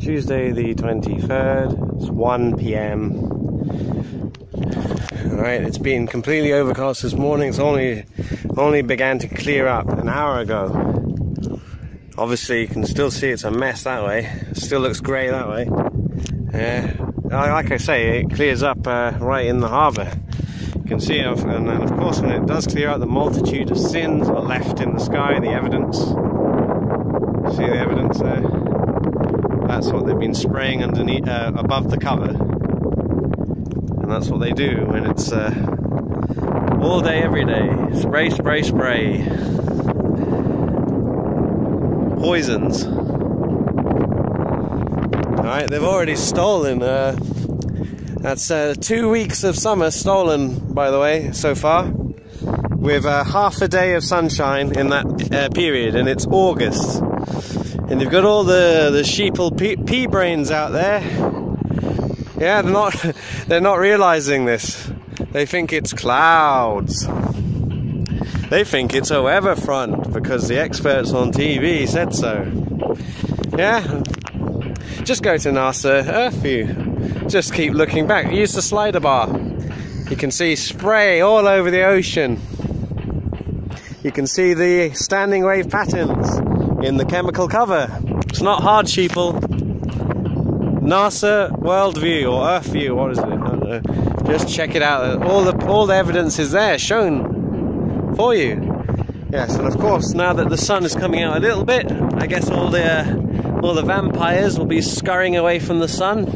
Tuesday the 23rd, it's 1 p.m. Alright, it's been completely overcast this morning. It's only began to clear up an hour ago. Obviously you can still see it's a mess that way. It still looks grey that way. Like I say, it clears up right in the harbour. You can see, and then of course when it does clear out, the multitude of sins are left in the sky, the evidence. See the evidence there? That's what they've been spraying underneath, above the cover. And that's what they do when it's all day, every day. Spray, spray, spray. Poisons. Alright, they've already stolen, that's 2 weeks of summer stolen, by the way, so far. With half a day of sunshine in that period, and it's August. And you've got all the sheeple pea brains out there. Yeah, they're not realizing this. They think it's clouds. They think it's a weather front because the experts on TV said so. Yeah, just go to NASA Earth View. Just keep looking back. Use the slider bar. You can see spray all over the ocean. You can see the standing wave patterns in the chemical cover. It's not hard, sheeple. NASA World View or Earth View, what is it? I don't know. Just check it out. All the evidence is there, shown for you. Yes, and of course, now that the sun is coming out a little bit, I guess all the vampires will be scurrying away from the sun.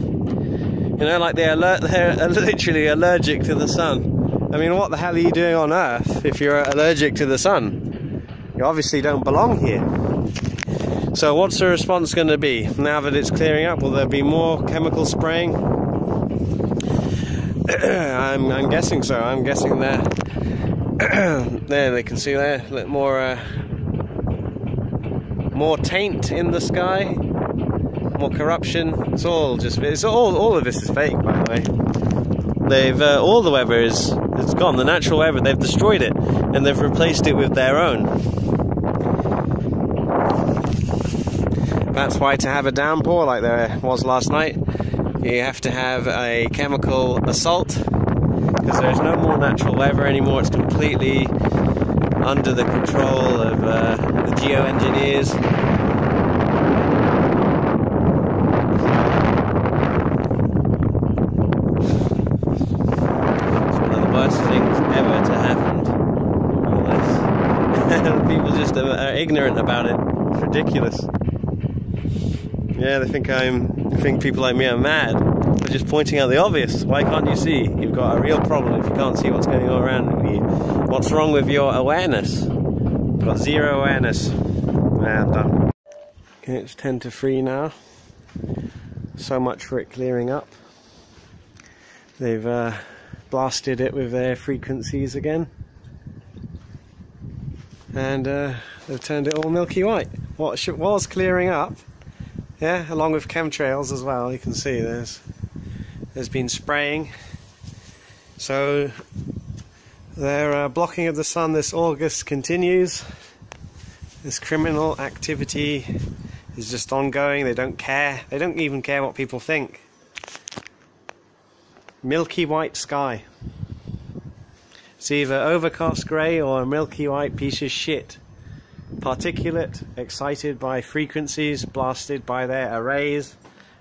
You know, like they're literally allergic to the sun. I mean, what the hell are you doing on Earth if you're allergic to the sun? You obviously don't belong here. So what's the response going to be now that it's clearing up? Will there be more chemical spraying? I'm guessing so. I'm guessing there. There they can see there a little more taint in the sky, more corruption. It's all of this is fake, by the way. They've all the weather it's gone. The natural weather, they've destroyed it and they've replaced it with their own. That's why to have a downpour like there was last night, you have to have a chemical assault, because there's no more natural weather anymore. It's completely under the control of the geo-engineers. It's one of the worst things ever to happen. All this. People just are ignorant about it. It's ridiculous. Yeah, they think people like me are mad. They're just pointing out the obvious. Why can't you see? You've got a real problem if you can't see what's going on around you. What's wrong with your awareness? You've got zero awareness. Yeah, I'm done. Okay, it's 10 to 3 now. So much for it clearing up. They've blasted it with their frequencies again. And they've turned it all milky white. What was clearing up, yeah, along with chemtrails as well, you can see there's been spraying. So their blocking of the sun this August continues. This criminal activity is just ongoing. They don't care. They don't even care what people think. Milky white sky. It's either overcast grey or a milky white piece of shit. Particulate, excited by frequencies, blasted by their arrays,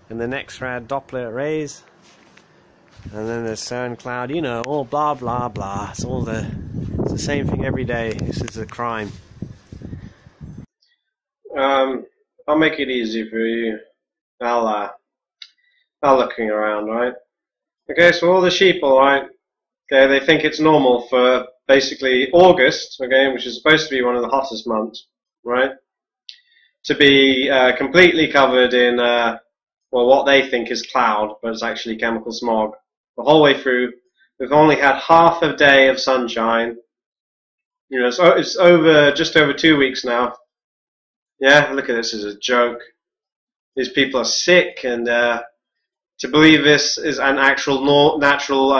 and the next rad Doppler arrays. And then there's CERN cloud, you know, all blah blah blah. It's the same thing every day. This is a crime. I'll make it easy for you. I'll looking around, right? Okay, so all the sheeple, right? Okay, they think it's normal for basically August, okay, which is supposed to be one of the hottest months, right, to be completely covered in, well, what they think is cloud, but it's actually chemical smog. The whole way through, we've only had half a day of sunshine. You know, it's just over 2 weeks now. Yeah, look at this as a joke. These people are sick, and to believe this is an actual natural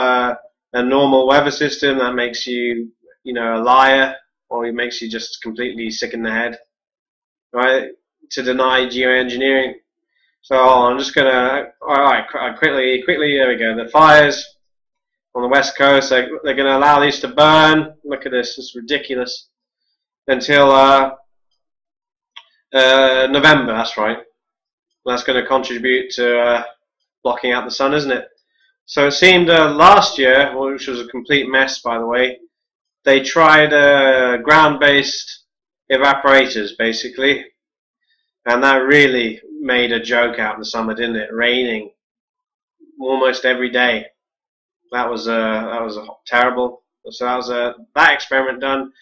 and normal weather system, that makes you, you know, a liar, or it makes you just completely sick in the head, right? To deny geoengineering. So I'm just gonna. All right, quickly. Here we go. The fires on the west coast. They're going to allow these to burn. Look at this. It's ridiculous. Until November. That's right. That's going to contribute to blocking out the sun, isn't it? So it seemed last year, which was a complete mess, by the way, they tried ground-based evaporators, basically, and that really made a joke out in the summer, didn't it? Raining almost every day. That was terrible. So that was that experiment done.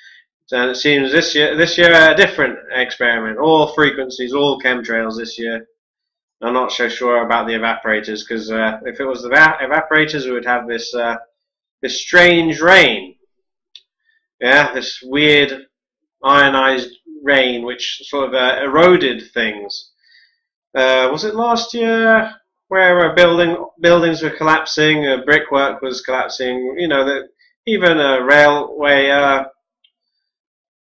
And it seems this year a different experiment. All frequencies, all chemtrails this year. I'm not so sure about the evaporators, because if it was the evaporators, we would have this this strange rain. Yeah, this weird ionized rain, which sort of eroded things. Was it last year where buildings were collapsing, brickwork was collapsing? You know, even railway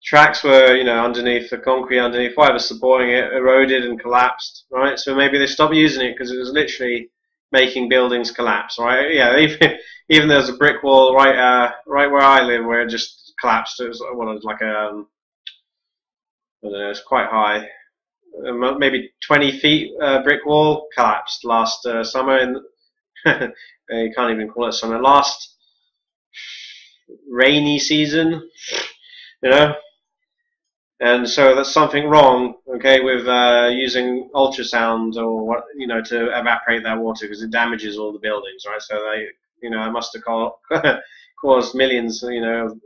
tracks were, you know, underneath the concrete, underneath whatever supporting it, eroded and collapsed, right? So maybe they stopped using it because it was literally making buildings collapse, right? Yeah, even there's a brick wall right where I live where it just collapsed. It was, well, it was like I don't know, it's quite high, maybe 20 feet brick wall collapsed last summer, and you can't even call it summer, last rainy season, you know. And so that's something wrong, okay, with using ultrasound or what, you know, to evaporate that water, because it damages all the buildings, right? So they, you know, it must have caused millions, you know,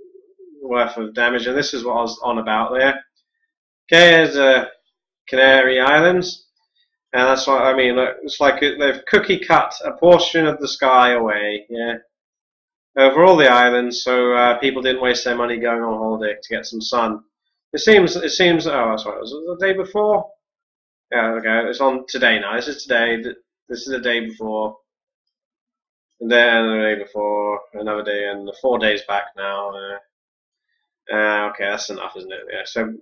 worth of damage. And this is what I was on about there. Okay, there's Canary Islands, and that's what I mean. Look, it's like they've cookie cut a portion of the sky away, yeah, over all the islands, so people didn't waste their money going on holiday to get some sun. It seems. Oh, that's right. Was it the day before? Yeah, okay. It's on today now. This is today. This is the day before. And then the day before, another day, and 4 days back now. Okay, that's enough, isn't it? Yeah. So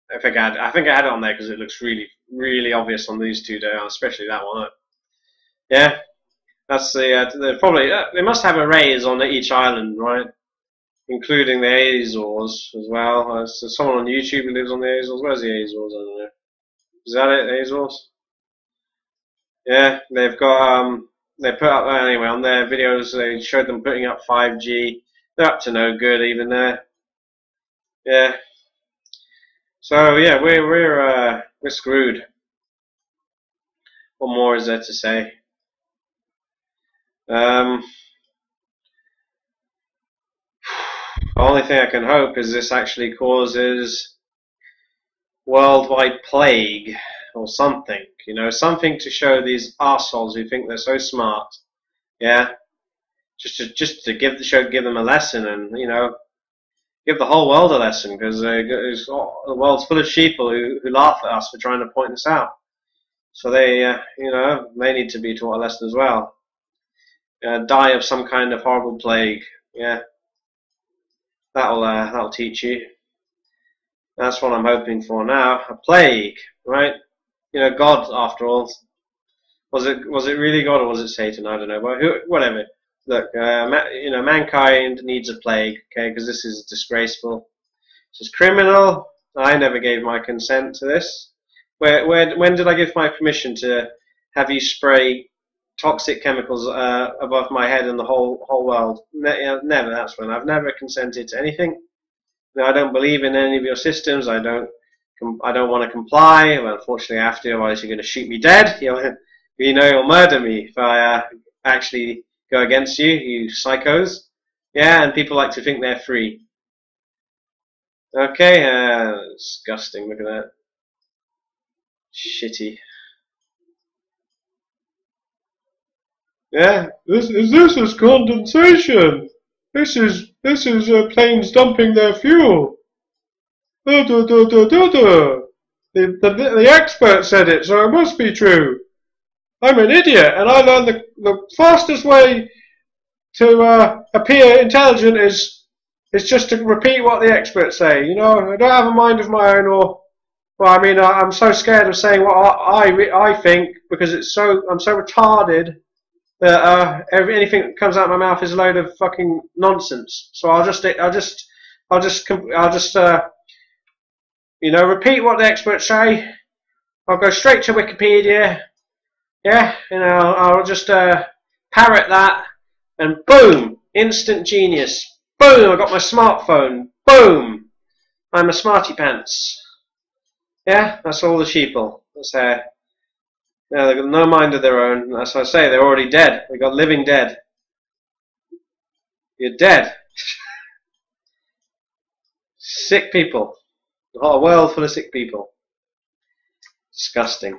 I think I had it on there because it looks really obvious on these 2 days, especially that one. Yeah, that's the probably they must have arrays on each island, right? Including the Azores as well. So someone on YouTube who lives on the Azores. Where's the Azores? I don't know. Is that it, the Azores? Yeah, they've got they put up anyway on their videos. They showed them putting up 5G. They're up to no good even there. Yeah. So yeah, we're screwed. What more is there to say? The only thing I can hope is this actually causes worldwide plague or something, you know, something to show these arseholes who think they're so smart, yeah, just to give them a lesson, and you know, give the whole world a lesson, because the world's full of sheeple who laugh at us for trying to point this out. So they, you know, they need to be taught a lesson as well. Die of some kind of horrible plague, yeah. That'll teach you. That's what I'm hoping for now. A plague, right? You know, God, after all. Was it really God or was it Satan? I don't know. But whatever. Look, you know, mankind needs a plague, okay? Because this is disgraceful. This is criminal. I never gave my consent to this. When did I give my permission to have you spray toxic chemicals above my head and the whole world? Never. That's when. I've never consented to anything. No, I don't believe in any of your systems. I don't want to comply. Well, unfortunately, I have to. Otherwise, you're going to shoot me dead. You know, you'll murder me if I actually go against you, you psychos. Yeah, and people like to think they're free. Okay, disgusting. Look at that. Shitty. Yeah, this is condensation. This is planes dumping their fuel. The expert said it, so it must be true. I'm an idiot, and I learned the fastest way to appear intelligent is just to repeat what the experts say. You know, I don't have a mind of my own, or Well, I mean, I'm so scared of saying what I think because I'm so retarded that anything that comes out of my mouth is a load of fucking nonsense. So I'll just you know, repeat what the experts say. I'll go straight to Wikipedia. Yeah, you know, I'll just parrot that, and boom, instant genius. Boom, I got my smartphone. Boom, I'm a smarty pants. Yeah, that's all the sheeple. That's yeah, they've got no mind of their own. That's what I say. They're already dead. They got living dead. You're dead. Sick people. A whole world full of sick people. Disgusting.